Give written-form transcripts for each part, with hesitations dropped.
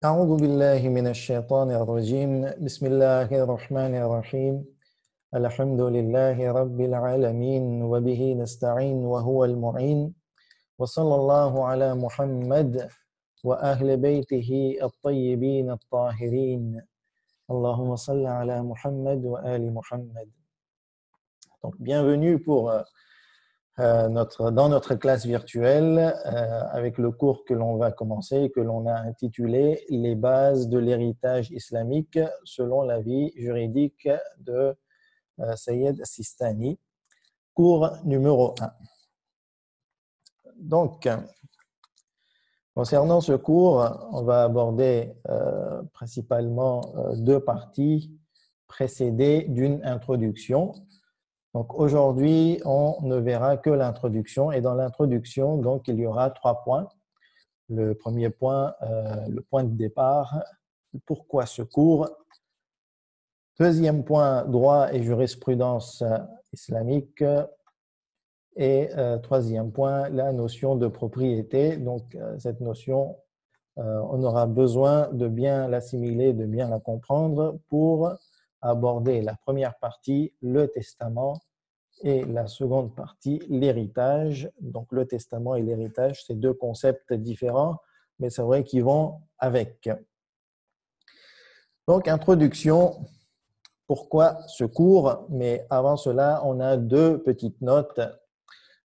أعوذ بالله من الشيطان الرجيم بسم الله الرحمن الرحيم الحمد لله رب العالمين وبه نستعين وهو المعين وصلى الله على محمد وأهل بيته الطيبين الطاهرين اللهم صل على محمد وآل محمد. Donc, bienvenue dans notre classe virtuelle avec le cours que l'on va commencer, que l'on a intitulé « Les bases de l'héritage islamique selon la vie juridique de Sayyid Sistani », cours numéro 1. Donc, concernant ce cours, on va aborder principalement deux parties précédées d'une introduction. Donc aujourd'hui, on ne verra que l'introduction et dans l'introduction, donc il y aura 3 points. Le premier point, le point de départ, pourquoi ce cours. Deuxième point, droit et jurisprudence islamique. Et troisième point, la notion de propriété. Donc cette notion, on aura besoin de bien l'assimiler, de bien la comprendre pour aborder la première partie, le testament, et la seconde partie, l'héritage. Donc le testament et l'héritage, c'est deux concepts différents, mais c'est vrai qu'ils vont avec. Donc introduction, pourquoi ce cours? Mais avant cela, on a deux petites notes.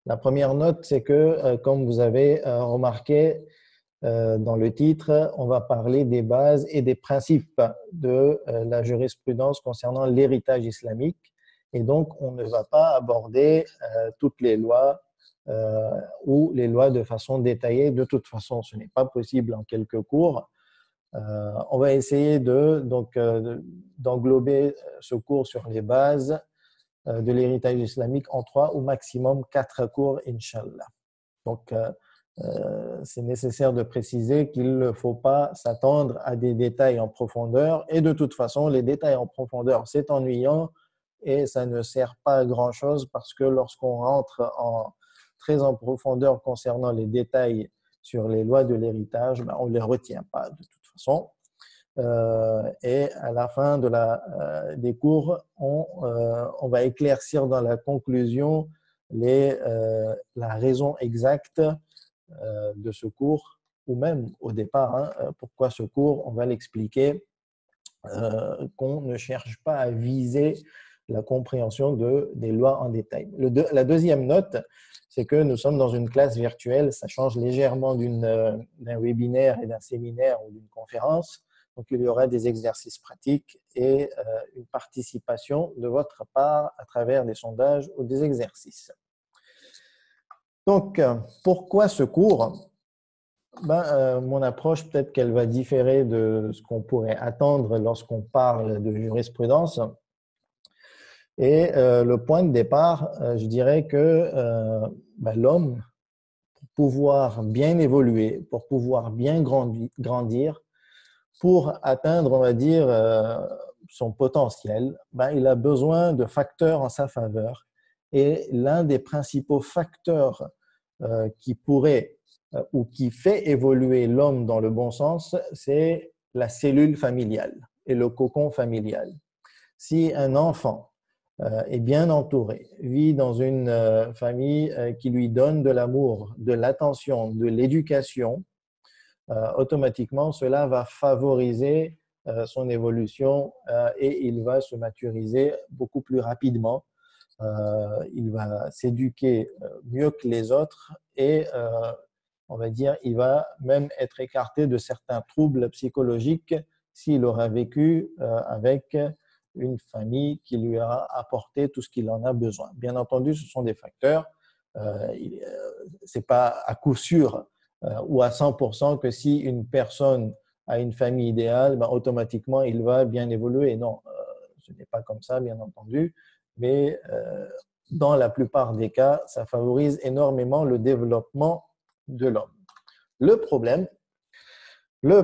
La première note, c'est que, comme vous avez remarqué dans le titre, on va parler des bases et des principes de la jurisprudence concernant l'héritage islamique. Et donc, on ne va pas aborder toutes les lois ou les lois de façon détaillée. De toute façon, ce n'est pas possible en quelques cours. On va essayer d'englober ce cours sur les bases de l'héritage islamique en 3 ou maximum 4 cours, Inch'Allah. Donc, c'est nécessaire de préciser qu'il ne faut pas s'attendre à des détails en profondeur. Et de toute façon, les détails en profondeur, c'est ennuyant et ça ne sert pas à grand-chose parce que lorsqu'on rentre très en profondeur concernant les détails sur les lois de l'héritage, on ne les retient pas de toute façon. Et à la fin des cours, on va éclaircir dans la conclusion la raison exacte de ce cours, ou même au départ, pourquoi ce cours, on va l'expliquer, qu'on ne cherche pas à viser la compréhension des lois en détail. La deuxième note, c'est que nous sommes dans une classe virtuelle, ça change légèrement d'un webinaire et d'un séminaire ou d'une conférence. Donc, il y aura des exercices pratiques et une participation de votre part à travers des sondages ou des exercices. Donc, pourquoi ce cours? Mon approche, peut-être qu'elle va différer de ce qu'on pourrait attendre lorsqu'on parle de jurisprudence. Et le point de départ, je dirais que l'homme, pour pouvoir bien évoluer, pour pouvoir bien grandir, pour atteindre, on va dire, son potentiel, il a besoin de facteurs en sa faveur. Et l'un des principaux facteurs qui pourrait ou qui fait évoluer l'homme dans le bon sens, c'est la cellule familiale et le cocon familial. Si un enfant est bien entouré, vit dans une famille qui lui donne de l'amour, de l'attention, de l'éducation, automatiquement, cela va favoriser son évolution et il va se maturiser beaucoup plus rapidement. Il va s'éduquer mieux que les autres et on va dire, il va même être écarté de certains troubles psychologiques s'il aura vécu avec une famille qui lui a apporté tout ce qu'il en a besoin. Bien entendu, ce sont des facteurs. C'est pas à coup sûr ou à 100% que si une personne a une famille idéale, automatiquement, il va bien évoluer. Non, ce n'est pas comme ça, bien entendu. Mais dans la plupart des cas, ça favorise énormément le développement de l'homme. Le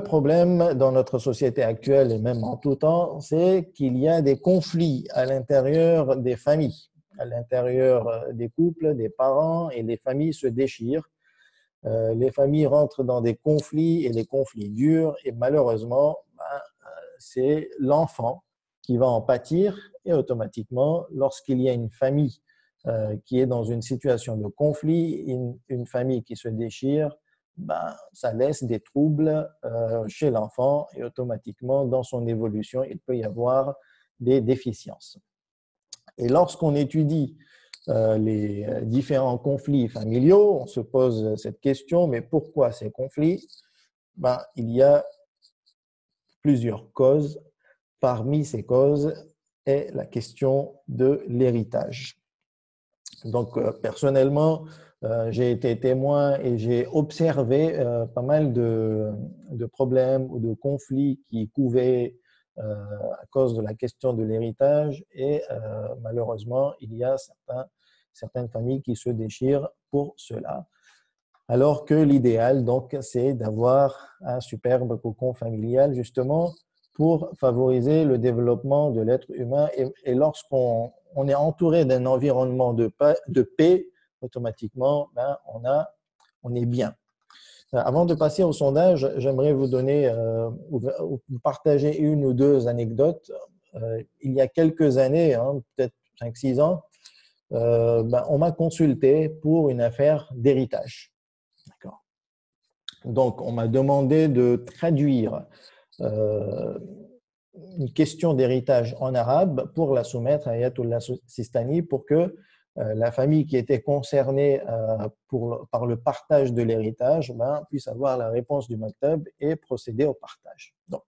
problème dans notre société actuelle et même en tout temps, c'est qu'il y a des conflits à l'intérieur des familles, à l'intérieur des couples, des parents, et les familles se déchirent les familles rentrent dans des conflits et des conflits durs et malheureusement, c'est l'enfant qui va en pâtir et automatiquement, lorsqu'il y a une famille qui est dans une situation de conflit, une famille qui se déchire, ça laisse des troubles chez l'enfant et automatiquement, dans son évolution, il peut y avoir des déficiences. Et lorsqu'on étudie les différents conflits familiaux, on se pose cette question, mais pourquoi ces conflits? Il y a plusieurs causes. Parmi ces causes est la question de l'héritage. Donc, personnellement, j'ai été témoin et j'ai observé pas mal de problèmes ou de conflits qui couvaient à cause de la question de l'héritage et malheureusement, il y a certaines familles qui se déchirent pour cela. Alors que l'idéal, donc, c'est d'avoir un superbe cocon familial, justement, pour favoriser le développement de l'être humain. Et lorsqu'on est entouré d'un environnement de paix, automatiquement, on est bien. Avant de passer au sondage, j'aimerais vous donner, vous partager une ou deux anecdotes. Il y a quelques années, peut-être 5-6 ans, on m'a consulté pour une affaire d'héritage. D'accord. Donc, on m'a demandé de traduire une question d'héritage en arabe pour la soumettre à Ayatollah Sistani pour que la famille qui était concernée par le partage de l'héritage puisse avoir la réponse du maktab et procéder au partage. Donc,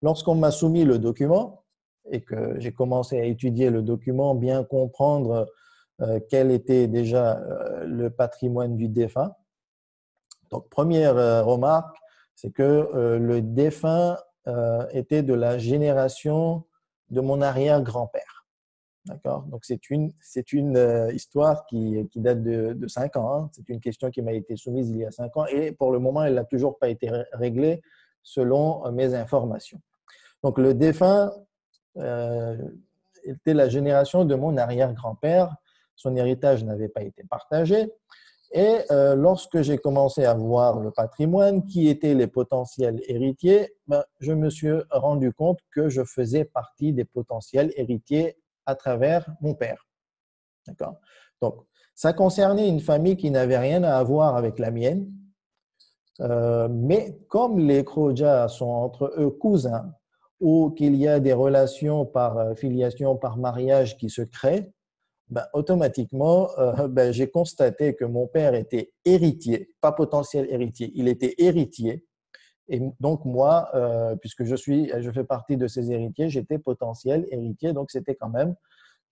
lorsqu'on m'a soumis le document et que j'ai commencé à étudier le document, bien comprendre quel était déjà le patrimoine du défunt. Donc, première remarque, c'est que le défunt était de la génération de mon arrière-grand-père. D'accord? Donc, c'est une histoire qui date de 5 ans. C'est une question qui m'a été soumise il y a 5 ans et pour le moment, elle n'a toujours pas été réglée selon mes informations. Donc, le défunt était la génération de mon arrière-grand-père. Son héritage n'avait pas été partagé. Et lorsque j'ai commencé à voir le patrimoine, qui étaient les potentiels héritiers, je me suis rendu compte que je faisais partie des potentiels héritiers à travers mon père. D'accord? Donc, ça concernait une famille qui n'avait rien à voir avec la mienne, mais comme les Khoja sont entre eux cousins ou qu'il y a des relations par filiation, par mariage qui se créent, automatiquement, j'ai constaté que mon père était héritier, pas potentiel héritier, il était héritier. Et donc, moi, puisque je fais partie de ces héritiers, j'étais potentiel héritier. Donc, c'était quand même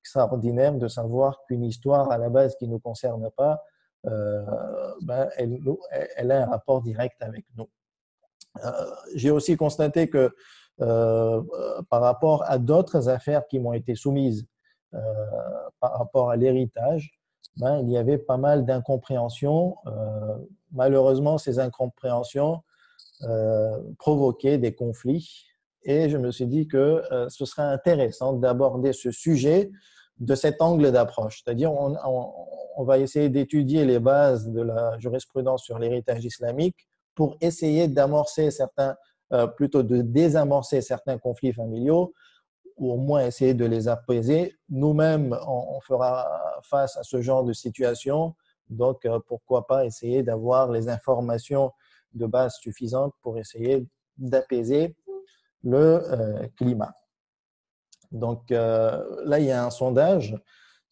extraordinaire de savoir qu'une histoire à la base qui ne nous concerne pas, elle a un rapport direct avec nous. J'ai aussi constaté que par rapport à d'autres affaires qui m'ont été soumises, par rapport à l'héritage, il y avait pas mal d'incompréhensions. Malheureusement, ces incompréhensions provoquaient des conflits et je me suis dit que ce serait intéressant d'aborder ce sujet de cet angle d'approche. C'est-à-dire, on va essayer d'étudier les bases de la jurisprudence sur l'héritage islamique pour essayer d'amorcer plutôt de désamorcer certains conflits familiaux ou au moins essayer de les apaiser. Nous-mêmes, on fera face à ce genre de situation. Donc, pourquoi pas essayer d'avoir les informations de base suffisantes pour essayer d'apaiser le climat. Donc, là, il y a un sondage.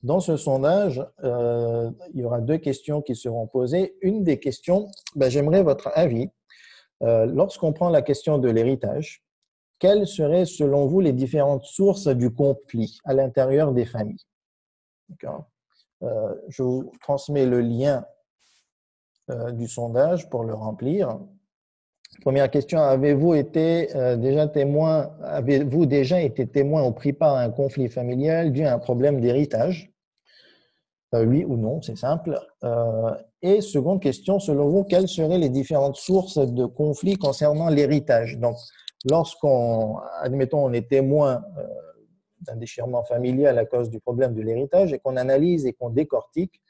Dans ce sondage, il y aura 2 questions qui seront posées. Une des questions, j'aimerais votre avis. Lorsqu'on prend la question de l'héritage, quelles seraient, selon vous, les différentes sources du conflit à l'intérieur des familles? D'accord. Je vous transmets le lien du sondage pour le remplir. Première question, avez-vous déjà été témoin ou pris part à un conflit familial dû à un problème d'héritage? Oui ou non, c'est simple. Et seconde question, selon vous, quelles seraient les différentes sources de conflits concernant l'héritage? Donc, admettons, on est témoin d'un déchirement familial à cause du problème de l'héritage et qu'on analyse et qu'on décortique,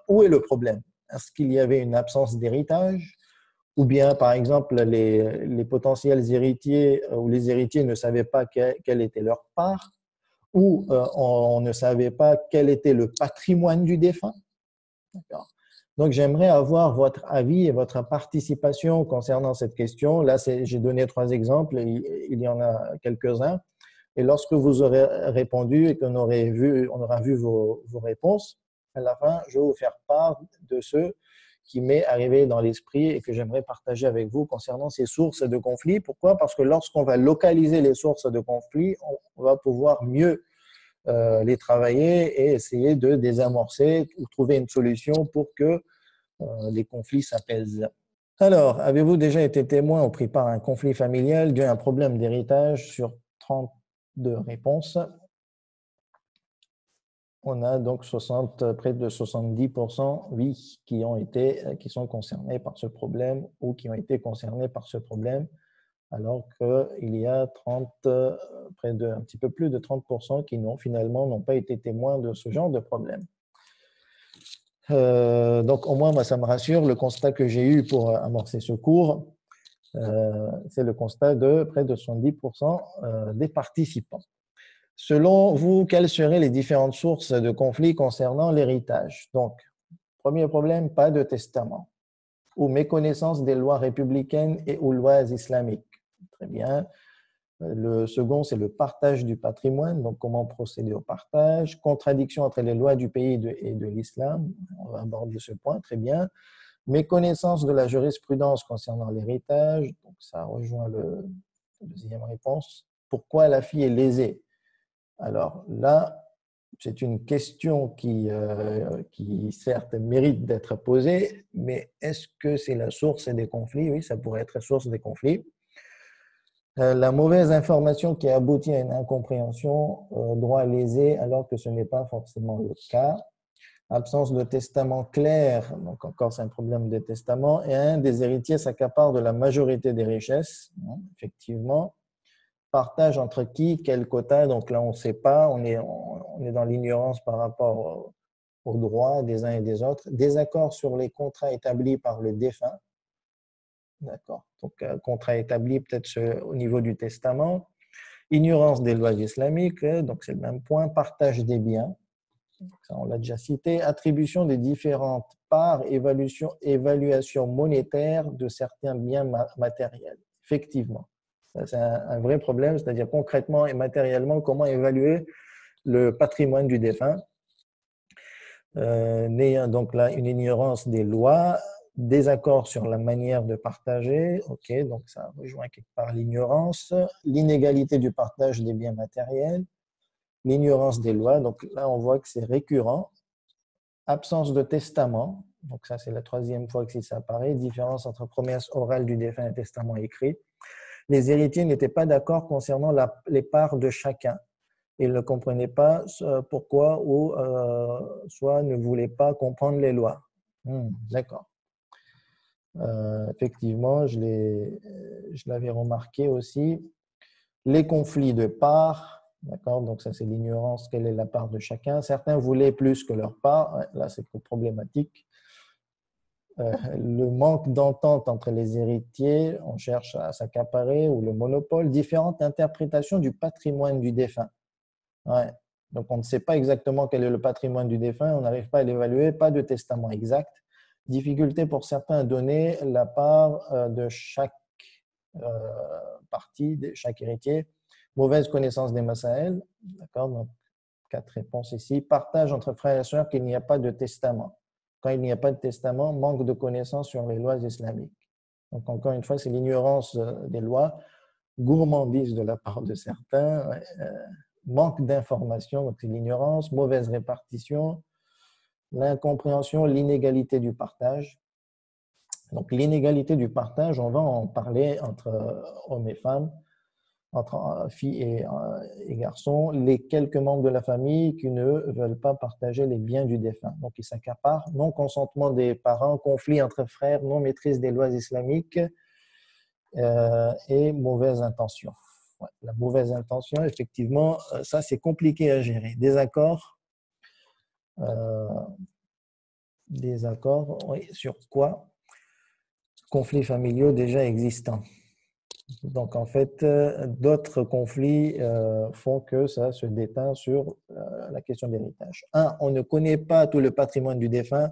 où est le problème? Est-ce qu'il y avait une absence d'héritage? Ou bien, par exemple, les potentiels héritiers ou les héritiers ne savaient pas quelle était leur part, ou on ne savait pas quel était le patrimoine du défunt. D'accord. Donc, j'aimerais avoir votre avis et votre participation concernant cette question. Là, j'ai donné 3 exemples, il y en a quelques-uns. Et lorsque vous aurez répondu et qu'on aura vu vos réponses, à la fin, je vais vous faire part de ce qui m'est arrivé dans l'esprit et que j'aimerais partager avec vous concernant ces sources de conflits. Pourquoi? Parce que lorsqu'on va localiser les sources de conflits, on va pouvoir mieux les travailler et essayer de désamorcer ou trouver une solution pour que les conflits s'apaisent. Alors, avez-vous déjà été témoin ou pris part à un conflit familial dû à un problème d'héritage? Sur 32 réponses, on a donc près de 70%, oui, qui sont concernés par ce problème ou qui ont été concernés par ce problème, alors qu'il y a un petit peu plus de 30% qui finalement n'ont pas été témoins de ce genre de problème. Donc, au moins, moi, ça me rassure. Le constat que j'ai eu pour amorcer ce cours, c'est le constat de près de 70% des participants. Selon vous, quelles seraient les différentes sources de conflits concernant l'héritage? Donc, premier problème, pas de testament ou méconnaissance des lois républicaines et ou lois islamiques. Très bien. Le second, c'est le partage du patrimoine, donc comment procéder au partage, contradiction entre les lois du pays et de l'islam, on va aborder ce point, très bien. Méconnaissance de la jurisprudence concernant l'héritage, donc ça rejoint la deuxième réponse. Pourquoi la fille est lésée? Alors là, c'est une question qui certes mérite d'être posée, mais est-ce que c'est la source des conflits? Oui, ça pourrait être la source des conflits. La mauvaise information qui aboutit à une incompréhension, droit lésé, alors que ce n'est pas forcément le cas. Absence de testament clair, donc encore c'est un problème de testament, et un des héritiers s'accapare de la majorité des richesses, effectivement. Partage entre qui, quel quota, donc là on ne sait pas, on est dans l'ignorance par rapport aux droits des uns et des autres. Désaccord sur les contrats établis par le défunt. D'accord. Donc, contrat établi peut-être au niveau du testament. Ignorance des lois islamiques, donc c'est le même point. Partage des biens, ça on l'a déjà cité. Attribution des différentes parts, évaluation monétaire de certains biens matériels. Effectivement, c'est un vrai problème, c'est-à-dire concrètement et matériellement, comment évaluer le patrimoine du défunt. N'ayant donc là une ignorance des lois, désaccord sur la manière de partager, ok, donc ça rejoint quelque part l'ignorance, l'inégalité du partage des biens matériels, l'ignorance des lois, donc là on voit que c'est récurrent, absence de testament, donc ça c'est la 3e fois que ça apparaît, différence entre promesse orale du défunt et testament écrit. Les héritiers n'étaient pas d'accord concernant les parts de chacun. Ils ne comprenaient pas pourquoi ou soit ne voulaient pas comprendre les lois. D'accord. Effectivement, je l'avais remarqué aussi. Les conflits de parts, d'accord, donc ça c'est l'ignorance, quelle est la part de chacun. Certains voulaient plus que leur part, là c'est problématique. Le manque d'entente entre les héritiers, on cherche à s'accaparer, ou le monopole, différentes interprétations du patrimoine du défunt. Ouais. Donc, on ne sait pas exactement quel est le patrimoine du défunt, on n'arrive pas à l'évaluer, pas de testament exact. Difficulté pour certains à donner la part de chaque partie, de chaque héritier. Mauvaise connaissance des masaël, d'accord, donc 4 réponses ici. Partage entre frères et sœurs qu'il n'y a pas de testament. Quand il n'y a pas de testament, manque de connaissance sur les lois islamiques. Donc, encore une fois, c'est l'ignorance des lois, gourmandise de la part de certains, manque d'information, donc c'est l'ignorance, mauvaise répartition, l'incompréhension, l'inégalité du partage. Donc l'inégalité du partage, on va en parler entre hommes et femmes, entre filles et garçons, les quelques membres de la famille qui ne veulent pas partager les biens du défunt. Donc ils s'accaparent, non-consentement des parents, conflit entre frères, non-maîtrise des lois islamiques et mauvaise intention. Ouais, la mauvaise intention, effectivement, ça c'est compliqué à gérer. Désaccord, Désaccord, oui, sur quoi? Conflits familiaux déjà existants. Donc, en fait, d'autres conflits font que ça se déteint sur la question de l'héritage. Un, on ne connaît pas tout le patrimoine du défunt.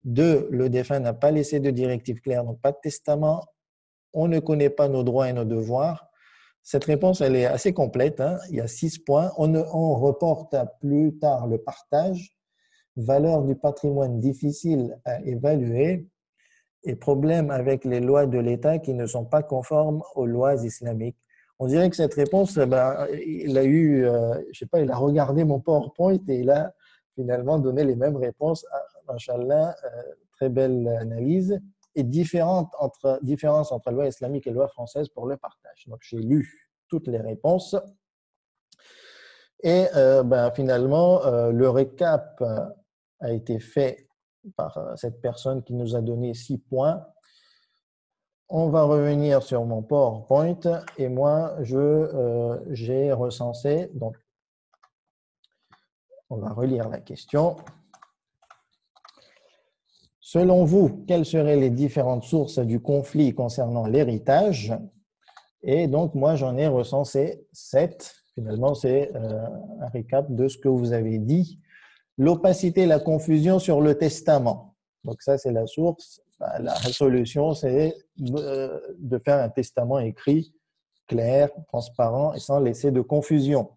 Deux, le défunt n'a pas laissé de directive claire, donc pas de testament. On ne connaît pas nos droits et nos devoirs. Cette réponse, elle est assez complète, hein. Il y a 6 points. On reporte à plus tard le partage, valeur du patrimoine difficile à évaluer et problème avec les lois de l'État qui ne sont pas conformes aux lois islamiques. On dirait que cette réponse, il a eu, je sais pas, il a regardé mon PowerPoint et il a finalement donné les mêmes réponses. Machallah, très belle analyse. Et différence entre loi islamique et loi française pour le partage. Donc, j'ai lu toutes les réponses. Et finalement, le récap a été fait par cette personne qui nous a donné 6 points. On va revenir sur mon PowerPoint et moi, j'ai recensé, donc on va relire la question. Selon vous, quelles seraient les différentes sources du conflit concernant l'héritage? Et donc, moi, j'en ai recensé 7. Finalement, c'est un récap de ce que vous avez dit. L'opacité, la confusion sur le testament. Donc, ça, c'est la source. La solution, c'est de faire un testament écrit, clair, transparent et sans laisser de confusion.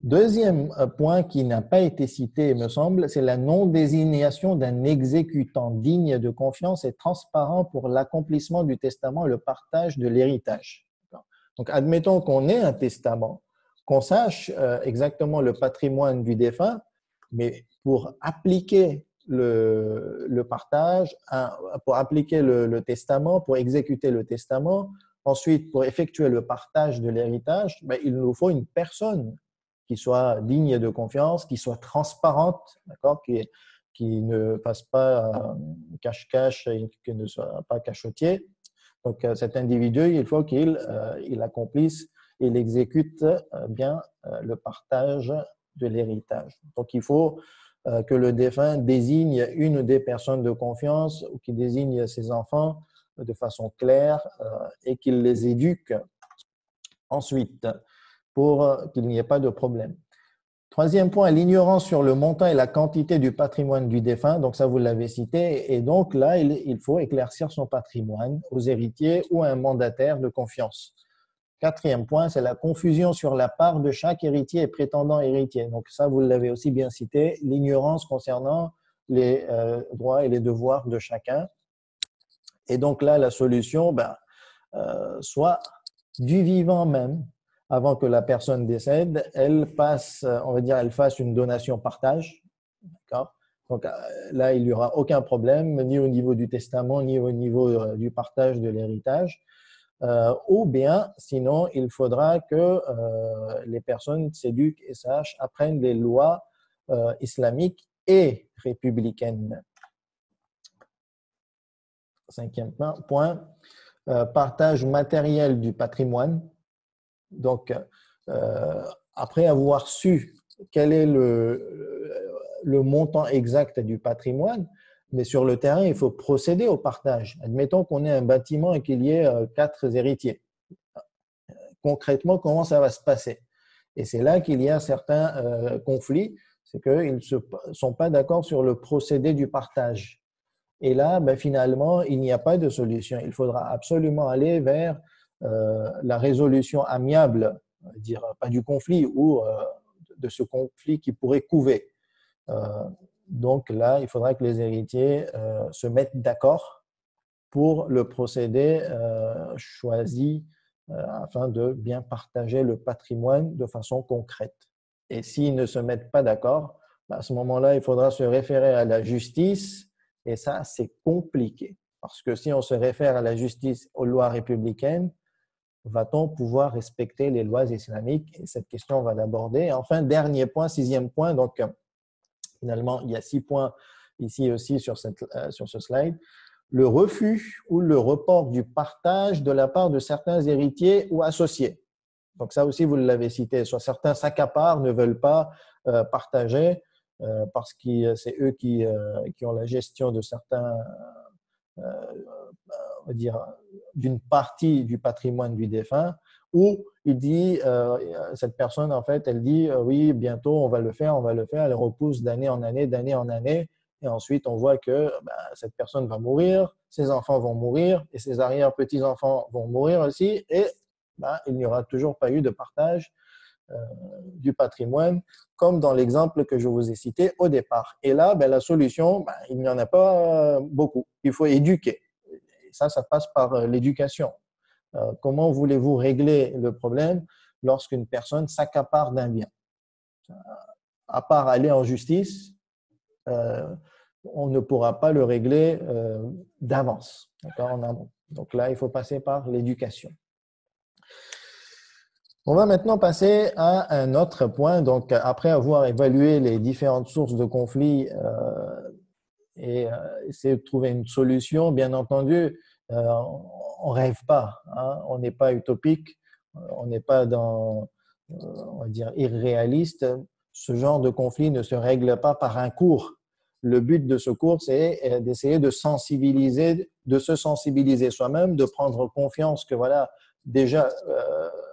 Deuxième point qui n'a pas été cité, il me semble, c'est la non-désignation d'un exécutant digne de confiance et transparent pour l'accomplissement du testament et le partage de l'héritage. Donc, admettons qu'on ait un testament, qu'on sache exactement le patrimoine du défunt, mais pour appliquer le partage, pour appliquer le testament, pour exécuter le testament, ensuite pour effectuer le partage de l'héritage, il nous faut une personne qui soit digne de confiance, qui soit transparente, d'accord, qui ne fasse pas cache-cache et qui ne soit pas cachotier. Donc, cet individu, il faut qu'il accomplisse, il exécute bien le partage de l'héritage. Donc, il faut que le défunt désigne une des personnes de confiance ou qu'il désigne ses enfants de façon claire et qu'il les éduque ensuite pour qu'il n'y ait pas de problème. Troisième point, l'ignorance sur le montant et la quantité du patrimoine du défunt. Donc, ça, vous l'avez cité. Et donc, là, il faut éclaircir son patrimoine aux héritiers ou à un mandataire de confiance. Quatrième point, c'est la confusion sur la part de chaque héritier et prétendant héritier. Donc, ça, vous l'avez aussi bien cité, l'ignorance concernant les droits et les devoirs de chacun. Et donc, là, la solution, soit du vivant même, avant que la personne décède, elle passe, on va dire, elle fasse une donation-partage. D'accord? Donc là, il n'y aura aucun problème, ni au niveau du testament, ni au niveau du partage de l'héritage. Ou bien, sinon, il faudra que les personnes s'éduquent et sachent, apprennent les lois islamiques et républicaines. Cinquième point, partage matériel du patrimoine. Donc, après avoir su quel est le montant exact du patrimoine, mais sur le terrain, il faut procéder au partage. Admettons qu'on ait un bâtiment et qu'il y ait 4 héritiers. Concrètement, comment ça va se passer? Et c'est là qu'il y a certains conflits, c'est qu'ils ne sont pas d'accord sur le procédé du partage. Et là, finalement, il n'y a pas de solution. Il faudra absolument aller vers la résolution amiable, dire pas du conflit ou de ce conflit qui pourrait couver. Donc là, il faudra que les héritiers se mettent d'accord pour le procédé choisi afin de bien partager le patrimoine de façon concrète. Et s'ils ne se mettent pas d'accord, à ce moment-là, il faudra se référer à la justice et ça, c'est compliqué. Parce que si on se réfère à la justice, aux lois républicaines, va-t-on pouvoir respecter les lois islamiques? Et cette question, on va l'aborder. Enfin, dernier point, 6e point. Donc, finalement, il y a 6 points ici aussi sur ce slide. Le refus ou le report du partage de la part de certains héritiers ou associés. Donc, ça aussi, vous l'avez cité. Soit certains s'accaparent, ne veulent pas partager. parce que c'est eux qui ont la gestion de certains, on va dire, d'une partie du patrimoine du défunt, où il dit, cette personne, en fait, elle dit, oui, bientôt on va le faire, elle repousse d'année en année, et ensuite on voit que cette personne va mourir, ses enfants vont mourir, et ses arrière-petits-enfants vont mourir aussi, et il n'y aura toujours pas eu de partage du patrimoine, comme dans l'exemple que je vous ai cité au départ. Et là, la solution, il n'y en a pas beaucoup. Il faut éduquer. Et ça passe par l'éducation. Comment voulez-vous régler le problème lorsqu'une personne s'accapare d'un bien? À part aller en justice, on ne pourra pas le régler d'avance, en amont. Donc là, il faut passer par l'éducation. On va maintenant passer à un autre point. Donc, après avoir évalué les différentes sources de conflits et essayer de trouver une solution, bien entendu, on ne rêve pas, hein, on n'est pas utopique, on n'est pas on va dire, irréaliste. Ce genre de conflit ne se règle pas par un cours. Le but de ce cours, c'est d'essayer de se sensibiliser soi-même, de prendre confiance que voilà, déjà,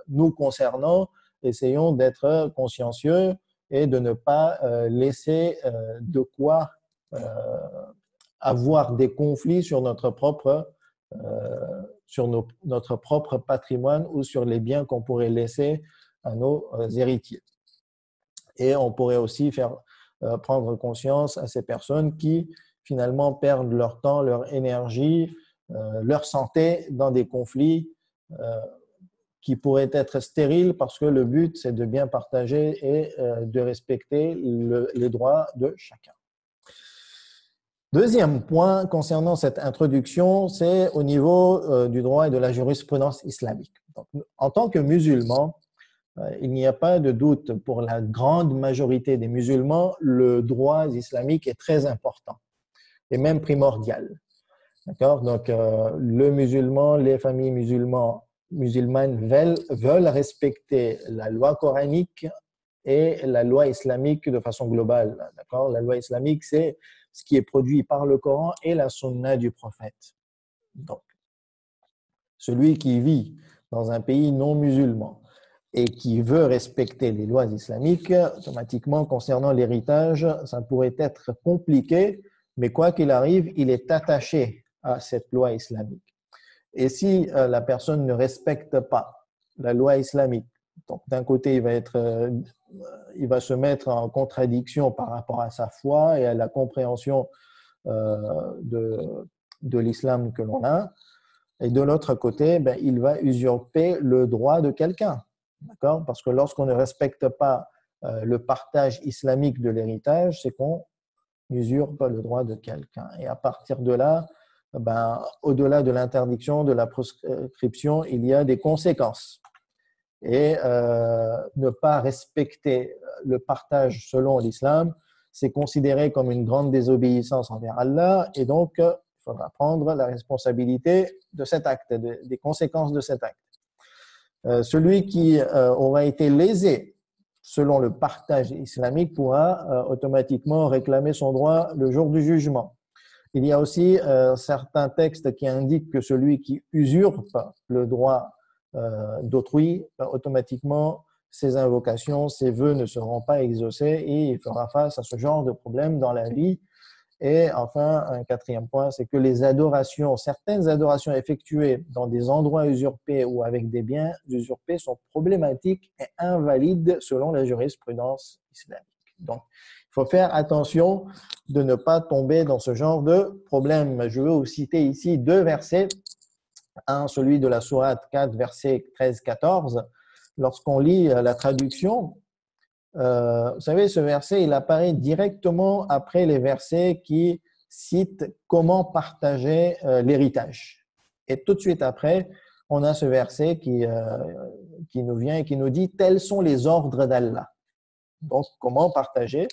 nous concernant, essayons d'être consciencieux et de ne pas laisser de quoi avoir des conflits sur notre propre patrimoine ou sur les biens qu'on pourrait laisser à nos héritiers. Et on pourrait aussi faire prendre conscience à ces personnes qui finalement perdent leur temps, leur énergie, leur santé dans des conflits qui pourraient être stériles parce que le but, c'est de bien partager et de respecter les droits de chacun. Deuxième point concernant cette introduction, c'est au niveau du droit et de la jurisprudence islamique. Donc, en tant que musulman, il n'y a pas de doute, pour la grande majorité des musulmans, le droit islamique est très important et même primordial. D'accord? Donc, le musulman, les familles musulmanes veulent respecter la loi coranique et la loi islamique de façon globale. D'accord? La loi islamique, c'est ce qui est produit par le Coran et la sunna du prophète. Donc, celui qui vit dans un pays non musulman et qui veut respecter les lois islamiques, automatiquement, concernant l'héritage, ça pourrait être compliqué, mais quoi qu'il arrive, il est attaché à cette loi islamique. Et si la personne ne respecte pas la loi islamique, donc d'un côté, il va se mettre en contradiction par rapport à sa foi et à la compréhension de l'islam que l'on a, et de l'autre côté, il va usurper le droit de quelqu'un. D'accord? Parce que lorsqu'on ne respecte pas le partage islamique de l'héritage, c'est qu'on usurpe le droit de quelqu'un. Et à partir de là, au-delà de l'interdiction, de la proscription, il y a des conséquences. Et ne pas respecter le partage selon l'islam, c'est considéré comme une grande désobéissance envers Allah, et donc il faudra prendre la responsabilité de cet acte, des conséquences de cet acte. Celui qui aura été lésé selon le partage islamique pourra automatiquement réclamer son droit le jour du jugement. Il y a aussi certains textes qui indiquent que celui qui usurpe le droit d'autrui, automatiquement, ses invocations, ses vœux ne seront pas exaucés et il fera face à ce genre de problème dans la vie. Et enfin, un quatrième point, c'est que certaines adorations effectuées dans des endroits usurpés ou avec des biens usurpés sont problématiques et invalides selon la jurisprudence islamique. Donc, il faut faire attention de ne pas tomber dans ce genre de problème. Je vais vous citer ici deux versets. Un, celui de la sourate 4, versets 13-14. Lorsqu'on lit la traduction, vous savez, ce verset, il apparaît directement après les versets qui citent comment partager l'héritage. Et tout de suite après, on a ce verset qui nous vient et qui nous dit « Tels sont les ordres d'Allah ». Donc, comment partager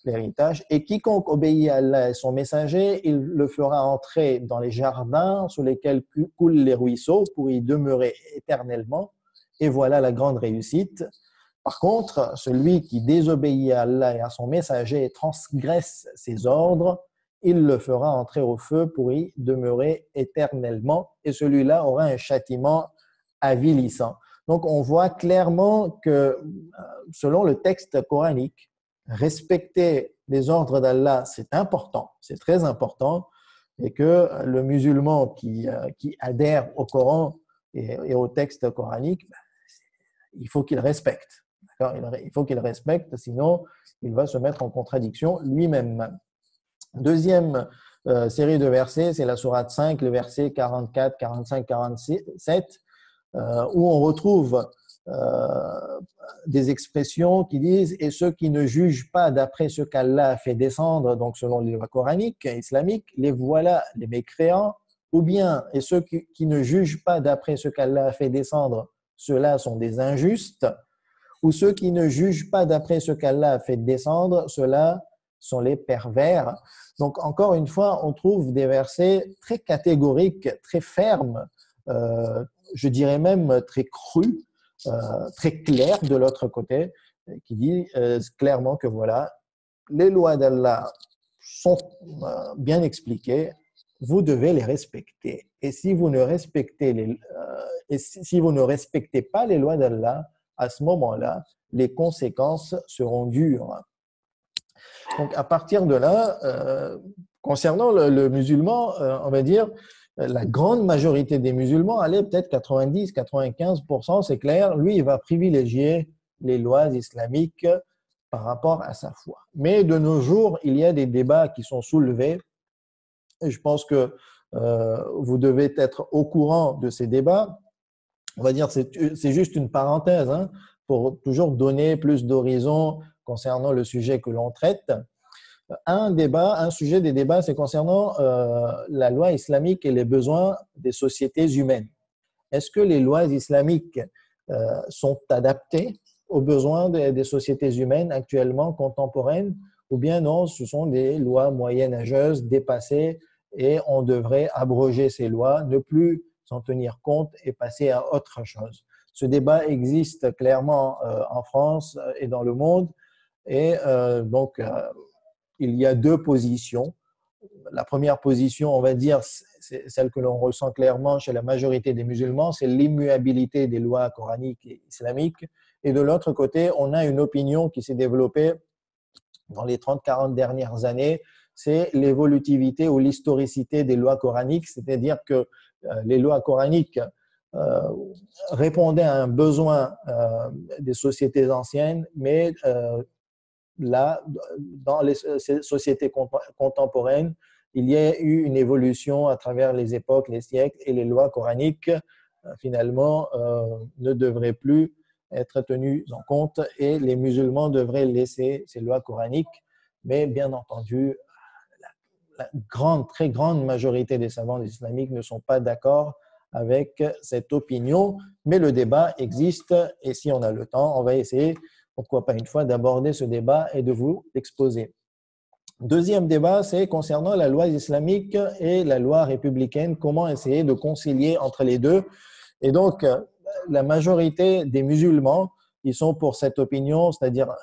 l'héritage. Et quiconque obéit à Allah et son messager, il le fera entrer dans les jardins sous lesquels coulent les ruisseaux pour y demeurer éternellement. Et voilà la grande réussite. Par contre, celui qui désobéit à Allah et à son messager et transgresse ses ordres, il le fera entrer au feu pour y demeurer éternellement, et celui-là aura un châtiment avilissant. Donc, on voit clairement que, selon le texte coranique, respecter les ordres d'Allah, c'est important, c'est très important, et que le musulman qui adhère au Coran et au texte coranique, il faut qu'il respecte. Il faut qu'il respecte, sinon il va se mettre en contradiction lui-même. Deuxième série de versets, c'est la sourate 5, les versets 44, 45, 47, où on retrouve des expressions qui disent « Et ceux qui ne jugent pas d'après ce qu'Allah a fait descendre, donc selon les lois coraniques et islamiques, les voilà les mécréants, ou bien, et ceux qui ne jugent pas d'après ce qu'Allah a fait descendre, ceux-là sont des injustes, ou ceux qui ne jugent pas d'après ce qu'Allah a fait descendre, ceux-là sont les pervers. » Donc, encore une fois, on trouve des versets très catégoriques, très fermes, je dirais même très crus, très clairs de l'autre côté, qui dit clairement que voilà, les lois d'Allah sont bien expliquées, vous devez les respecter. Et si vous ne respectez si vous ne respectez pas les lois d'Allah, à ce moment-là, les conséquences seront dures. Donc, à partir de là, concernant le musulman, on va dire, la grande majorité des musulmans, allez, peut-être 90-95%, c'est clair, lui, il va privilégier les lois islamiques par rapport à sa foi. Mais de nos jours, il y a des débats qui sont soulevés, et je pense que vous devez être au courant de ces débats. On va dire, c'est juste une parenthèse, hein, pour toujours donner plus d'horizon concernant le sujet que l'on traite. Un sujet des débats, c'est concernant la loi islamique et les besoins des sociétés humaines. Est-ce que les lois islamiques sont adaptées aux besoins des sociétés humaines actuellement contemporaines, ou bien non, ce sont des lois moyenâgeuses, dépassées, et on devrait abroger ces lois, ne plus s'en tenir compte et passer à autre chose. Ce débat existe clairement en France et dans le monde, et donc il y a deux positions. La première position, on va dire, c'est celle que l'on ressent clairement chez la majorité des musulmans, c'est l'immuabilité des lois coraniques et islamiques. Et de l'autre côté, on a une opinion qui s'est développée dans les 30-40 dernières années, c'est l'évolutivité ou l'historicité des lois coraniques, c'est-à-dire que les lois coraniques répondaient à un besoin des sociétés anciennes, mais là, dans les sociétés contemporaines, il y a eu une évolution à travers les époques, les siècles, et les lois coraniques, finalement, ne devraient plus être tenues en compte, et les musulmans devraient laisser ces lois coraniques. Mais bien entendu, la très grande majorité des savants islamiques ne sont pas d'accord avec cette opinion, mais le débat existe, et si on a le temps, on va essayer, pourquoi pas une fois, d'aborder ce débat et de vous l'exposer. Deuxième débat, c'est concernant la loi islamique et la loi républicaine, comment essayer de concilier entre les deux. Et donc, la majorité des musulmans, ils sont pour cette opinion, c'est-à-dire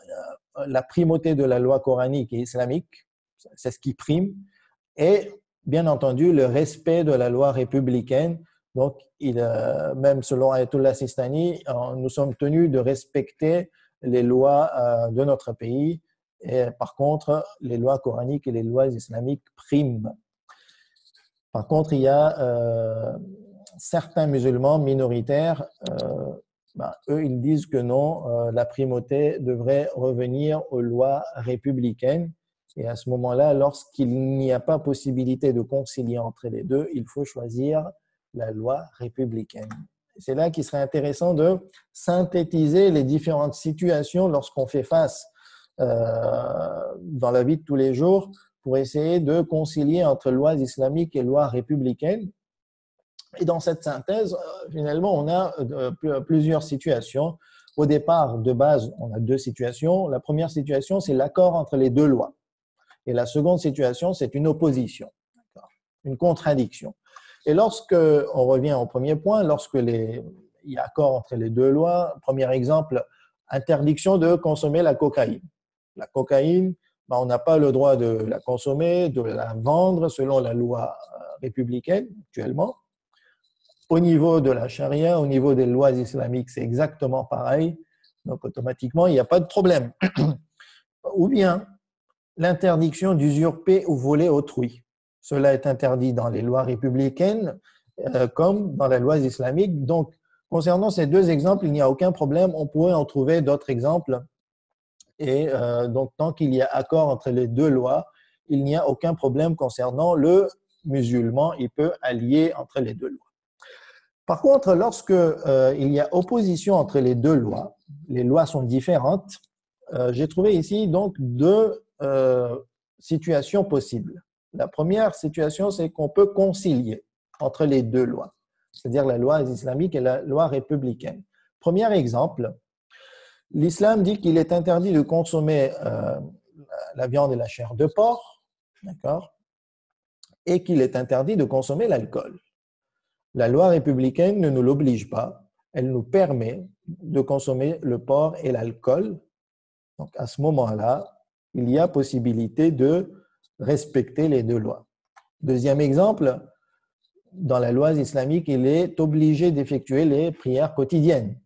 la primauté de la loi coranique et islamique, c'est ce qui prime, et bien entendu le respect de la loi républicaine. Donc, même selon Ayatollah Sistani, nous sommes tenus de respecter les lois de notre pays. Et par contre, les lois coraniques et les lois islamiques priment. Par contre, il y a certains musulmans minoritaires, eux, ils disent que non, la primauté devrait revenir aux lois républicaines. Et à ce moment-là, lorsqu'il n'y a pas possibilité de concilier entre les deux, il faut choisir la loi républicaine. C'est là qu'il serait intéressant de synthétiser les différentes situations lorsqu'on fait face dans la vie de tous les jours pour essayer de concilier entre lois islamiques et lois républicaines. Et dans cette synthèse, finalement, on a plusieurs situations. Au départ, de base, on a deux situations. La première situation, c'est l'accord entre les deux lois. Et la seconde situation, c'est une opposition, une contradiction. Et lorsque on revient au premier point, lorsque il y a accord entre les deux lois, premier exemple, interdiction de consommer la cocaïne. La cocaïne, ben, on n'a pas le droit de la consommer, de la vendre selon la loi républicaine actuellement. Au niveau de la charia, au niveau des lois islamiques, c'est exactement pareil. Donc, automatiquement, il n'y a pas de problème. Ou bien, l'interdiction d'usurper ou voler autrui. Cela est interdit dans les lois républicaines comme dans les lois islamiques. Donc, concernant ces deux exemples, il n'y a aucun problème. On pourrait en trouver d'autres exemples. Et donc, tant qu'il y a accord entre les deux lois, il n'y a aucun problème concernant le musulman. Il peut allier entre les deux lois. Par contre, lorsque il y a opposition entre les lois sont différentes, j'ai trouvé ici donc deux situations possibles. La première situation, c'est qu'on peut concilier entre les deux lois, c'est-à-dire la loi islamique et la loi républicaine. Premier exemple, l'islam dit qu'il est interdit de consommer la viande et la chair de porc, d'accord, et qu'il est interdit de consommer l'alcool. La loi républicaine ne nous l'oblige pas, elle nous permet de consommer le porc et l'alcool. Donc, à ce moment-là, il y a possibilité de respecter les deux lois. Deuxième exemple, dans la loi islamique, il est obligé d'effectuer les prières quotidiennes.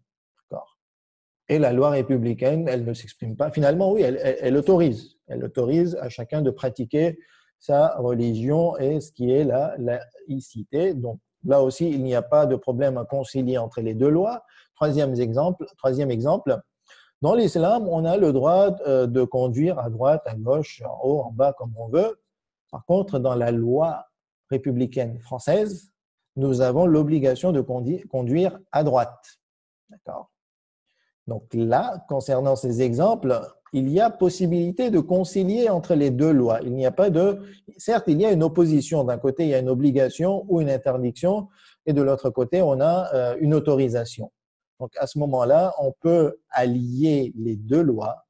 Et la loi républicaine, elle ne s'exprime pas. Finalement, oui, elle autorise. Elle autorise à chacun de pratiquer sa religion et ce qui est la laïcité. Donc, là aussi, il n'y a pas de problème à concilier entre les deux lois. Troisième exemple, dans l'islam, on a le droit de conduire à droite, à gauche, en haut, en bas, comme on veut. Par contre, dans la loi républicaine française, nous avons l'obligation de conduire à droite. D'accord? Donc là, concernant ces exemples, il y a possibilité de concilier entre les deux lois. Il n'y a pas de… Certes, il y a une opposition. D'un côté, il y a une obligation ou une interdiction, et de l'autre côté, on a une autorisation. Donc, à ce moment-là, on peut allier les deux lois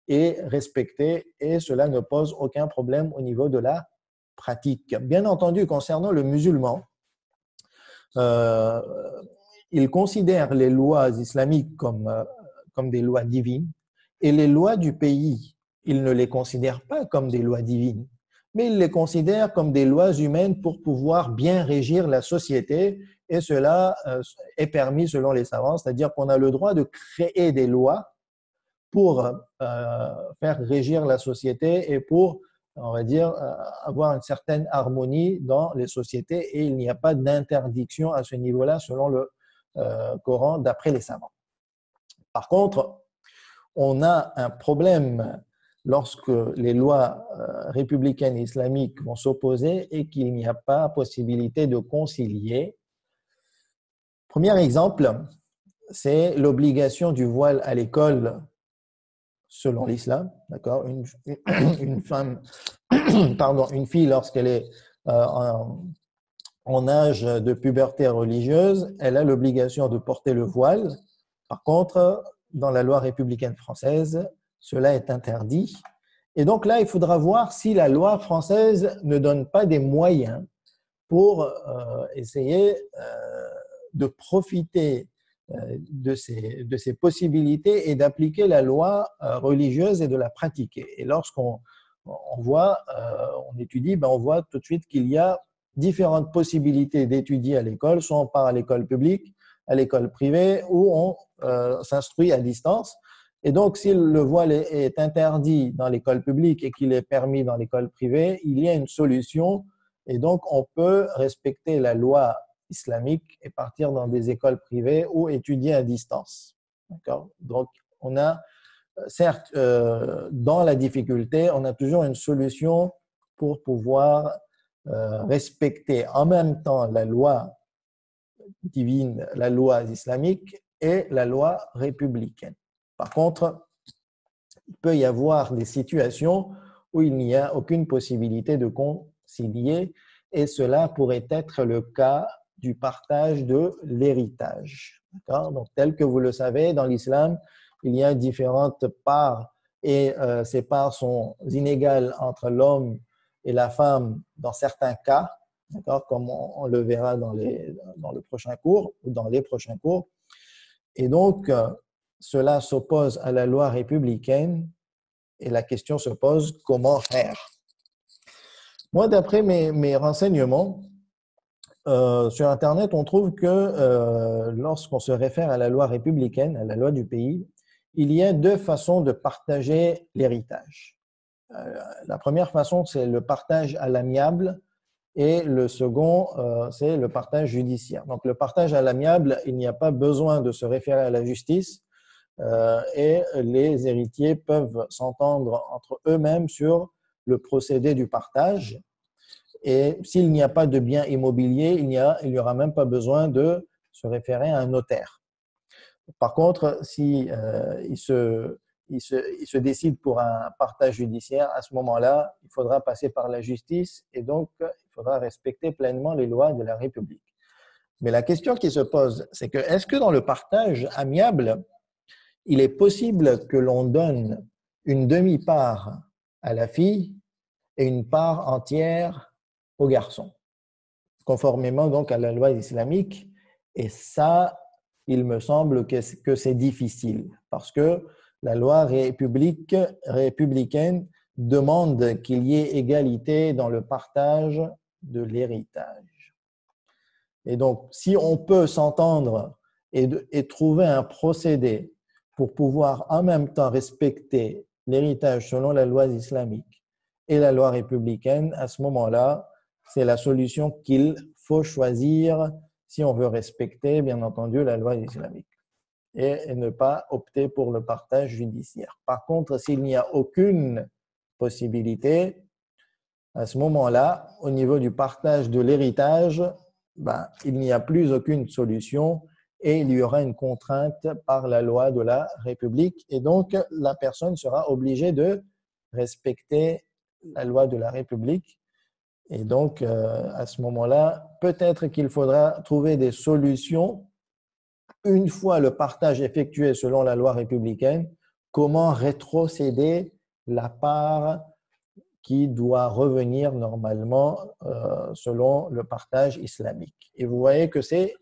et respecter, et cela ne pose aucun problème au niveau de la pratique. Bien entendu, concernant le musulman, il considère les lois islamiques comme des lois divines, et les lois du pays, il ne les considère pas comme des lois divines, mais il les considère comme des lois humaines pour pouvoir bien régir la société, et cela est permis selon les savants, c'est-à-dire qu'on a le droit de créer des lois pour faire régir la société et pour, on va dire, avoir une certaine harmonie dans les sociétés, et il n'y a pas d'interdiction à ce niveau-là selon le Coran d'après les savants. Par contre, on a un problème lorsque les lois républicaines et islamiques vont s'opposer et qu'il n'y a pas possibilité de concilier. Premier exemple, c'est l'obligation du voile à l'école selon l'islam. D'accord? Une femme, une fille, lorsqu'elle est en âge de puberté religieuse, elle a l'obligation de porter le voile. Par contre, dans la loi républicaine française, cela est interdit. Et donc là, il faudra voir si la loi française ne donne pas des moyens pour essayer de profiter de ces possibilités et d'appliquer la loi religieuse et de la pratiquer. Et lorsqu'on voit, on étudie, on voit tout de suite qu'il y a différentes possibilités d'étudier à l'école, soit on part à l'école publique, à l'école privée, ou on s'instruit à distance. Et donc, si le voile est interdit dans l'école publique et qu'il est permis dans l'école privée, il y a une solution. Et donc, on peut respecter la loi islamique et partir dans des écoles privées ou étudier à distance. D'accord? Donc, on a, certes, dans la difficulté, on a toujours une solution pour pouvoir respecter en même temps la loi divine, la loi islamique et la loi républicaine. Par contre, il peut y avoir des situations où il n'y a aucune possibilité de concilier, et cela pourrait être le cas du partage de l'héritage. Donc, tel que vous le savez, dans l'islam, il y a différentes parts, et ces parts sont inégales entre l'homme et la femme dans certains cas, comme on le verra dans le prochain cours ou dans les prochains cours. Et donc, cela s'oppose à la loi républicaine et la question se pose comment faire. Moi, d'après mes renseignements, sur Internet, on trouve que lorsqu'on se réfère à la loi républicaine, à la loi du pays, il y a deux façons de partager l'héritage. La première façon, c'est le partage à l'amiable et le second, c'est le partage judiciaire. Donc, le partage à l'amiable, il n'y a pas besoin de se référer à la justice et les héritiers peuvent s'entendre entre eux-mêmes sur le procédé du partage. Et s'il n'y a pas de bien immobilier, il n'y aura même pas besoin de se référer à un notaire. Par contre, si il se décide pour un partage judiciaire, à ce moment-là, il faudra passer par la justice et donc il faudra respecter pleinement les lois de la République. Mais la question qui se pose, c'est que est-ce que dans le partage amiable, il est possible que l'on donne une demi-part à la fille et une part entière au garçon, conformément donc à la loi islamique. Et ça, il me semble que c'est difficile parce que la loi républicaine demande qu'il y ait égalité dans le partage de l'héritage. Et donc, si on peut s'entendre et trouver un procédé pour pouvoir en même temps respecter l'héritage selon la loi islamique et la loi républicaine, à ce moment-là, c'est la solution qu'il faut choisir si on veut respecter, bien entendu, la loi islamique et ne pas opter pour le partage judiciaire. Par contre, s'il n'y a aucune possibilité, à ce moment-là, au niveau du partage de l'héritage, il n'y a plus aucune solution et il y aura une contrainte par la loi de la République. Et donc, la personne sera obligée de respecter la loi de la République. Et donc, à ce moment-là, peut-être qu'il faudra trouver des solutions une fois le partage effectué selon la loi républicaine, comment rétrocéder la part qui doit revenir normalement selon le partage islamique. Et vous voyez que c'est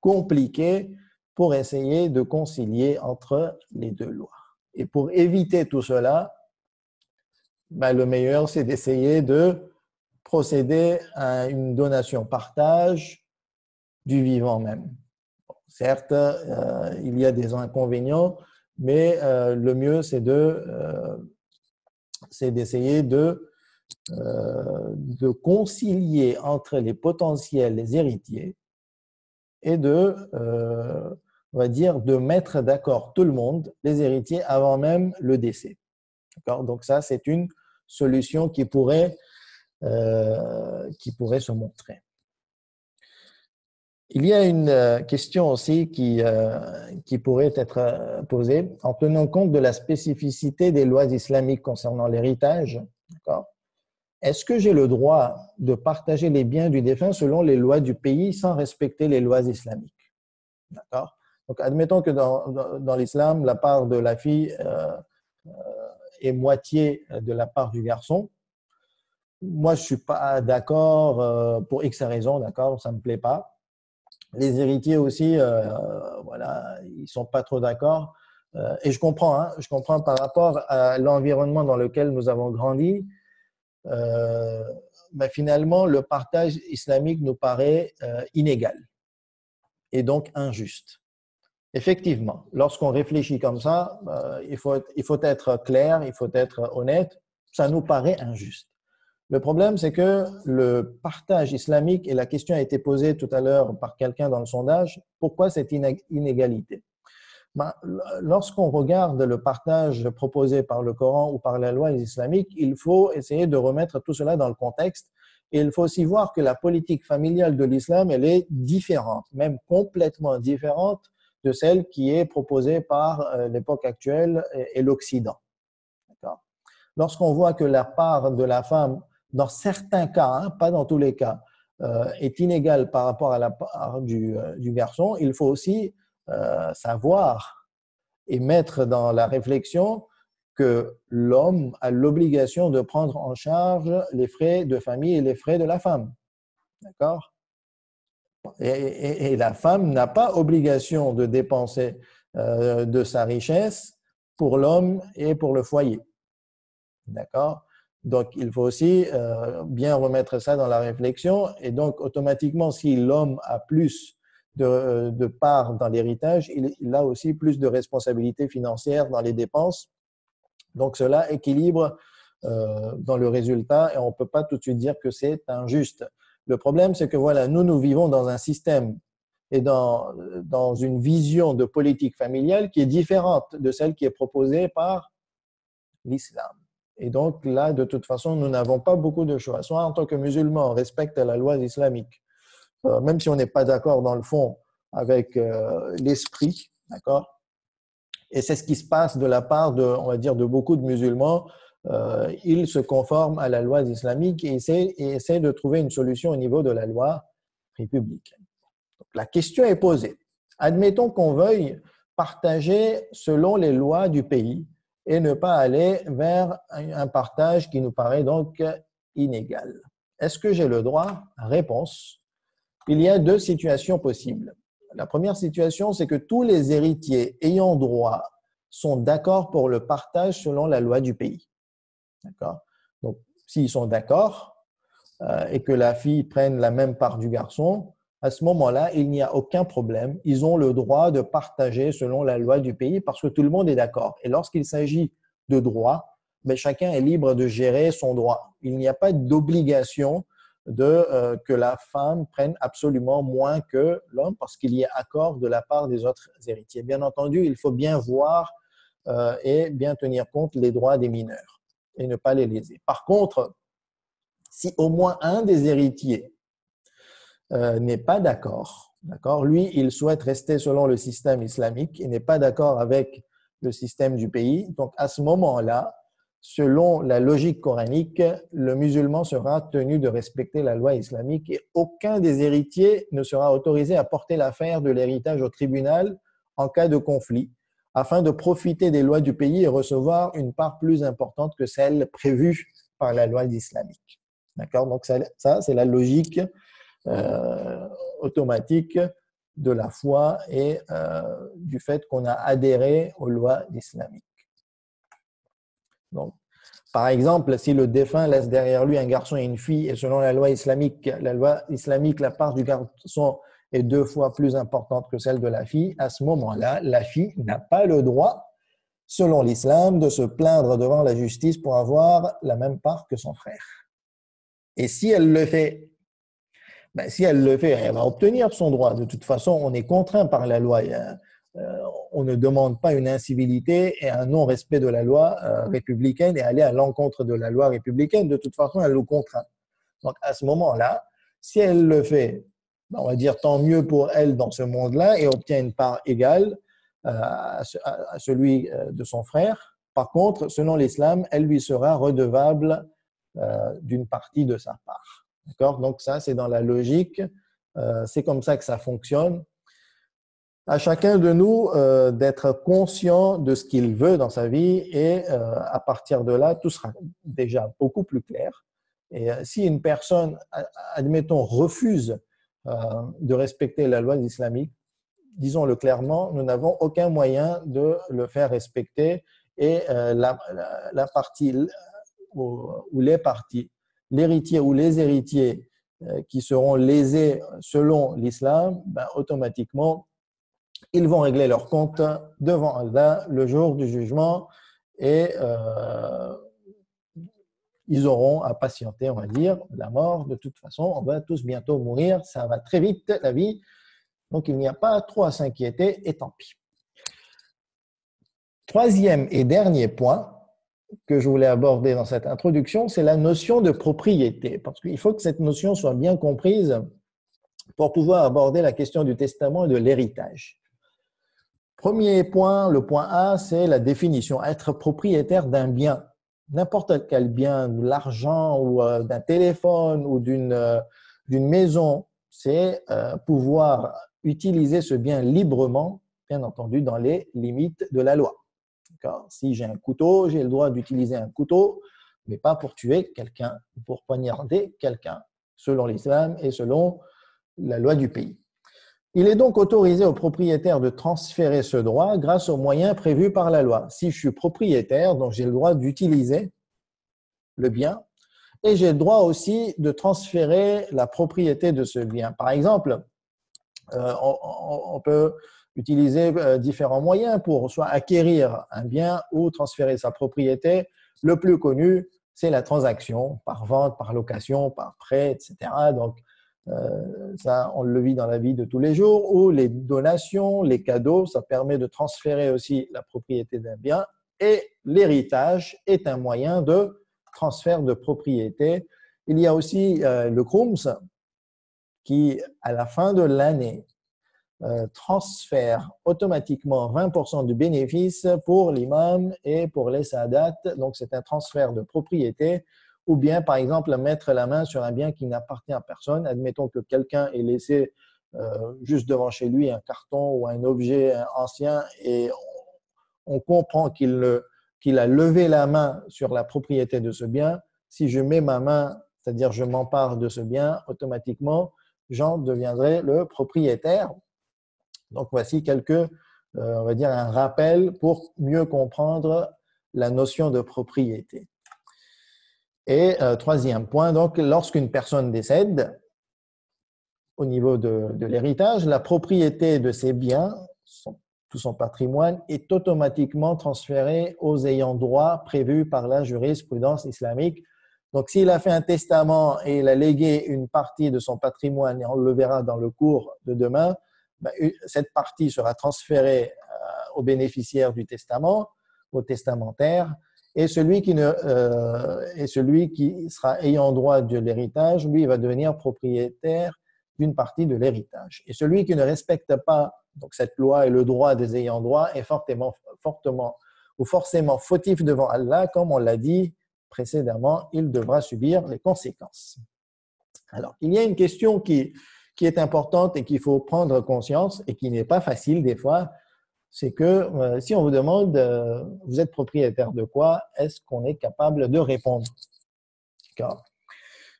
compliqué pour essayer de concilier entre les deux lois. Et pour éviter tout cela, le meilleur, c'est d'essayer de procéder à une donation-partage du vivant même. Certes, il y a des inconvénients, mais le mieux, c'est d'essayer de concilier entre les potentiels héritiers et on va dire, de mettre d'accord tout le monde, les héritiers, avant même le décès. D'accord? Donc ça, c'est une solution qui pourrait se montrer. Il y a une question aussi qui pourrait être posée en tenant compte de la spécificité des lois islamiques concernant l'héritage. D'accord? Est-ce que j'ai le droit de partager les biens du défunt selon les lois du pays sans respecter les lois islamiques? D'accord? Donc, admettons que dans l'islam, la part de la fille est moitié de la part du garçon. Moi, je ne suis pas d'accord pour X raisons, d'accord? Ça ne me plaît pas. Les héritiers aussi, voilà, ils ne sont pas trop d'accord. Et je comprends par rapport à l'environnement dans lequel nous avons grandi. Finalement, le partage islamique nous paraît inégal et donc injuste. Effectivement, lorsqu'on réfléchit comme ça, il faut être clair, il faut être honnête, ça nous paraît injuste. Le problème, c'est que le partage islamique, et la question a été posée tout à l'heure par quelqu'un dans le sondage, pourquoi cette inégalité? Lorsqu'on regarde le partage proposé par le Coran ou par la loi islamique, il faut essayer de remettre tout cela dans le contexte et il faut aussi voir que la politique familiale de l'islam, elle est différente, même complètement différente de celle qui est proposée par l'époque actuelle et l'Occident. Lorsqu'on voit que la part de la femme, dans certains cas, pas dans tous les cas, est inégale par rapport à la part du garçon, il faut aussi savoir et mettre dans la réflexion que l'homme a l'obligation de prendre en charge les frais de famille et les frais de la femme. D'accord? Et la femme n'a pas obligation de dépenser de sa richesse pour l'homme et pour le foyer. D'accord? Donc, il faut aussi bien remettre ça dans la réflexion. Et donc, automatiquement, si l'homme a plus de part dans l'héritage, il a aussi plus de responsabilités financières dans les dépenses. Donc, cela équilibre dans le résultat et on ne peut pas tout de suite dire que c'est injuste. Le problème, c'est que voilà, nous vivons dans un système et dans une vision de politique familiale qui est différente de celle qui est proposée par l'islam. Et donc là, de toute façon, nous n'avons pas beaucoup de choix. Soit en tant que musulmans, on respecte la loi islamique, même si on n'est pas d'accord dans le fond avec l'esprit, d'accord? Et c'est ce qui se passe de la part de, on va dire, de beaucoup de musulmans. Ils se conforment à la loi islamique et essaient de trouver une solution au niveau de la loi républicaine. Donc, la question est posée. Admettons qu'on veuille partager selon les lois du pays et ne pas aller vers un partage qui nous paraît donc inégal. Est-ce que j'ai le droit? Réponse. Il y a deux situations possibles. La première situation, c'est que tous les héritiers ayant droit sont d'accord pour le partage selon la loi du pays. D'accord? Donc, s'ils sont d'accord et que la fille prenne la même part du garçon, à ce moment-là, il n'y a aucun problème. Ils ont le droit de partager selon la loi du pays parce que tout le monde est d'accord. Et lorsqu'il s'agit de droit, ben, chacun est libre de gérer son droit. Il n'y a pas d'obligation que la femme prenne absolument moins que l'homme parce qu'il y a accord de la part des autres héritiers. Bien entendu, il faut bien voir et bien tenir compte des droits des mineurs et ne pas les léser. Par contre, si au moins un des héritiers n'est pas d'accord, lui, il souhaite rester selon le système islamique et n'est pas d'accord avec le système du pays, donc à ce moment-là, selon la logique coranique, le musulman sera tenu de respecter la loi islamique et aucun des héritiers ne sera autorisé à porter l'affaire de l'héritage au tribunal en cas de conflit, afin de profiter des lois du pays et recevoir une part plus importante que celle prévue par la loi islamique. D'accord? Donc ça c'est la logique automatique de la foi et du fait qu'on a adhéré aux lois islamiques. Donc, par exemple, si le défunt laisse derrière lui un garçon et une fille, et selon la loi islamique, la part du garçon est 2 fois plus importante que celle de la fille, à ce moment-là, la fille n'a pas le droit, selon l'islam, de se plaindre devant la justice pour avoir la même part que son frère. Et si elle le fait, elle va obtenir son droit. De toute façon, on est contraint par la loi. On ne demande pas une incivilité et un non-respect de la loi républicaine et aller à l'encontre de la loi républicaine. De toute façon, elle le contraint. Donc, à ce moment-là, si elle le fait, on va dire tant mieux pour elle dans ce monde-là et obtient une part égale à celui de son frère. Par contre, selon l'islam, elle lui sera redevable d'une partie de sa part. D'accord? Donc, ça, c'est dans la logique. C'est comme ça que ça fonctionne. À chacun de nous d'être conscient de ce qu'il veut dans sa vie et à partir de là, tout sera déjà beaucoup plus clair. Et si une personne, admettons, refuse de respecter la loi islamique, disons-le clairement, nous n'avons aucun moyen de le faire respecter et la partie ou les parties, l'héritier ou les héritiers qui seront lésés selon l'islam, ben, automatiquement, ils vont régler leur compte devant Allah le jour du jugement et ils auront à patienter, on va dire, la mort. De toute façon, on va tous bientôt mourir, ça va très vite, la vie. Donc, il n'y a pas trop à s'inquiéter et tant pis. Troisième et dernier point que je voulais aborder dans cette introduction, c'est la notion de propriété. Parce qu'il faut que cette notion soit bien comprise pour pouvoir aborder la question du testament et de l'héritage. Premier point, le point A, c'est la définition. Être propriétaire d'un bien, n'importe quel bien, de l'argent ou d'un téléphone ou d'une maison, c'est pouvoir utiliser ce bien librement, bien entendu, dans les limites de la loi. Si j'ai un couteau, j'ai le droit d'utiliser un couteau, mais pas pour tuer quelqu'un, pour poignarder quelqu'un, selon l'islam et selon la loi du pays. Il est donc autorisé au propriétaire de transférer ce droit grâce aux moyens prévus par la loi. Si je suis propriétaire, donc j'ai le droit d'utiliser le bien et j'ai le droit aussi de transférer la propriété de ce bien. Par exemple, on peut utiliser différents moyens pour soit acquérir un bien ou transférer sa propriété. Le plus connu, c'est la transaction par vente, par location, par prêt, etc. Donc, ça, on le vit dans la vie de tous les jours. Ou les donations, les cadeaux, ça permet de transférer aussi la propriété d'un bien. Et l'héritage est un moyen de transfert de propriété. Il y a aussi le Krums qui, à la fin de l'année, transfère automatiquement 20% du bénéfice pour l'imam et pour les sadat. Donc, c'est un transfert de propriété. Ou bien, par exemple, mettre la main sur un bien qui n'appartient à personne. Admettons que quelqu'un ait laissé juste devant chez lui un carton ou un objet ancien et on comprend qu'il a levé la main sur la propriété de ce bien. Si je mets ma main, c'est-à-dire je m'empare de ce bien, automatiquement, j'en deviendrai le propriétaire. Donc, voici on va dire, un rappel pour mieux comprendre la notion de propriété. Et troisième point, donc, lorsqu'une personne décède, au niveau de l'héritage, la propriété de ses biens, tout son patrimoine, est automatiquement transférée aux ayants droit prévus par la jurisprudence islamique. Donc, s'il a fait un testament et il a légué une partie de son patrimoine, et on le verra dans le cours de demain, cette partie sera transférée aux bénéficiaires du testament, au testamentaire, et celui qui sera ayant droit de l'héritage, lui, va devenir propriétaire d'une partie de l'héritage. Et celui qui ne respecte pas donc, cette loi et le droit des ayants droit est fortement ou forcément fautif devant Allah, comme on l'a dit précédemment, il devra subir les conséquences. Alors, il y a une question qui est importante et qu'il faut prendre conscience et qui n'est pas facile des fois, c'est que si on vous demande vous êtes propriétaire de quoi, est-ce qu'on est capable de répondre?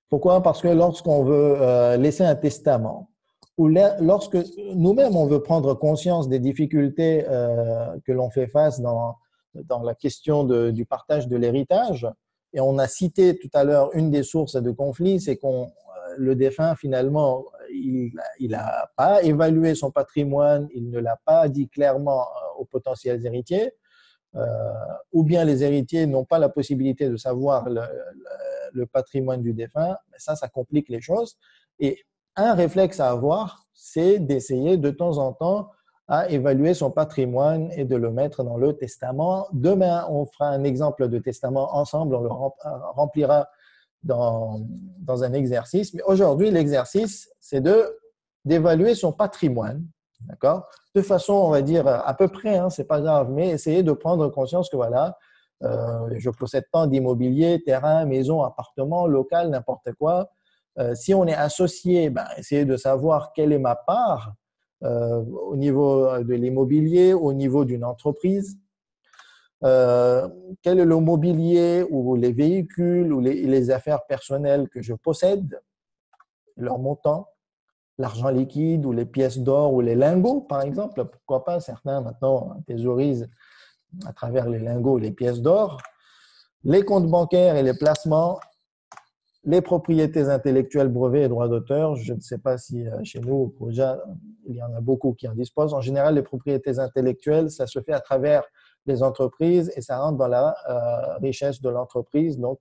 Pourquoi? Parce que lorsqu'on veut laisser un testament ou lorsque nous-mêmes on veut prendre conscience des difficultés que l'on fait face dans la question du partage de l'héritage, et on a cité tout à l'heure une des sources de conflit, c'est le défunt finalement il n'a pas évalué son patrimoine, il ne l'a pas dit clairement aux potentiels héritiers, ou bien les héritiers n'ont pas la possibilité de savoir le patrimoine du défunt, mais ça complique les choses. Et un réflexe à avoir, c'est d'essayer de temps en temps à évaluer son patrimoine et de le mettre dans le testament. Demain, on fera un exemple de testament ensemble, on le remplira dans un exercice. Mais aujourd'hui, l'exercice, c'est d'évaluer son patrimoine, d'accord? De façon, on va dire, à peu près, hein, c'est pas grave, mais essayer de prendre conscience que voilà, je possède tant d'immobilier, terrain, maison, appartement, local, n'importe quoi. Si on est associé, essayez de savoir quelle est ma part au niveau de l'immobilier, au niveau d'une entreprise. Quel est le mobilier ou les véhicules ou les affaires personnelles que je possède, leur montant, l'argent liquide ou les pièces d'or ou les lingots, par exemple. Pourquoi pas, certains maintenant thésaurisent à travers les lingots les pièces d'or. Les comptes bancaires et les placements, les propriétés intellectuelles, brevets et droits d'auteur. Je ne sais pas si chez nous, au Proja, il y en a beaucoup qui en disposent. En général, les propriétés intellectuelles, ça se fait à travers les entreprises et ça rentre dans la richesse de l'entreprise. Donc,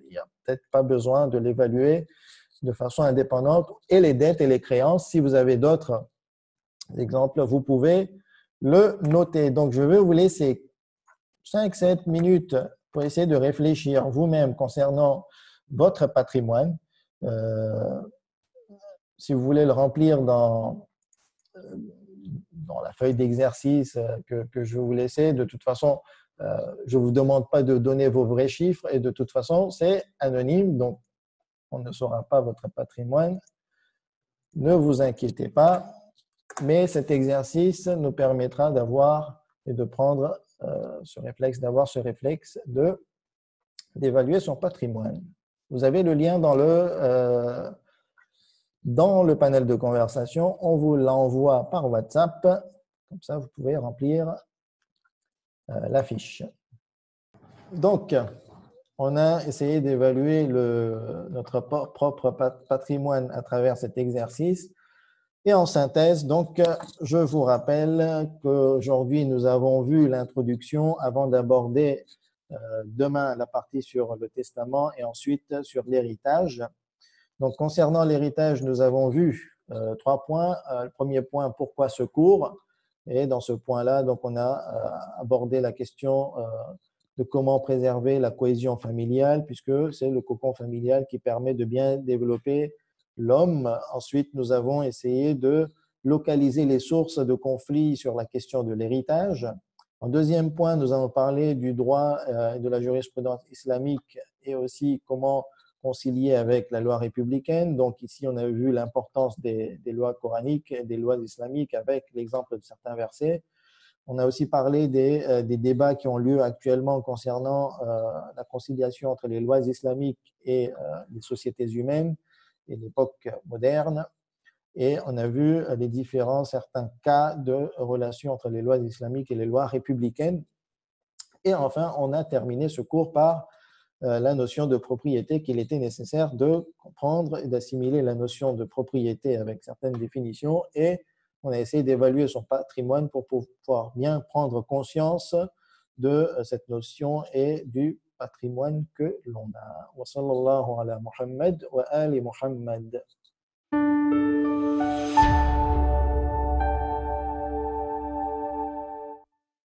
il n'y a peut-être pas besoin de l'évaluer de façon indépendante. Et les dettes et les créances, si vous avez d'autres exemples, vous pouvez le noter. Donc, je vais vous laisser 5-7 minutes pour essayer de réfléchir vous-même concernant votre patrimoine. Si vous voulez le remplir dans la feuille d'exercice que je vais vous laisser, de toute façon, je ne vous demande pas de donner vos vrais chiffres et de toute façon, c'est anonyme, donc on ne saura pas votre patrimoine. Ne vous inquiétez pas, mais cet exercice nous permettra d'avoir et de prendre ce réflexe, d'évaluer son patrimoine. Vous avez le lien dans dans le panel de conversation. On vous l'envoie par WhatsApp. Comme ça, vous pouvez remplir la fiche. Donc, on a essayé d'évaluer notre propre patrimoine à travers cet exercice. Et en synthèse, donc, je vous rappelle qu'aujourd'hui, nous avons vu l'introduction avant d'aborder demain la partie sur le testament et ensuite sur l'héritage. Donc, concernant l'héritage, nous avons vu 3 points. Le premier point, pourquoi ce cours? Et dans ce point-là, donc, on a abordé la question de comment préserver la cohésion familiale, puisque c'est le cocon familial qui permet de bien développer l'homme. Ensuite, nous avons essayé de localiser les sources de conflits sur la question de l'héritage. En deuxième point, nous avons parlé du droit et de la jurisprudence islamique et aussi comment concilier avec la loi républicaine. Donc ici, on a vu l'importance des lois coraniques et des lois islamiques avec l'exemple de certains versets. On a aussi parlé des débats qui ont lieu actuellement concernant la conciliation entre les lois islamiques et les sociétés humaines et l'époque moderne. Et on a vu les certains cas de relation entre les lois islamiques et les lois républicaines. Et enfin, on a terminé ce cours par la notion de propriété qu'il était nécessaire de comprendre et d'assimiler la notion de propriété avec certaines définitions, et on a essayé d'évaluer son patrimoine pour pouvoir bien prendre conscience de cette notion et du patrimoine que l'on a. Wa sallallahu ala Muhammad wa ali Muhammad.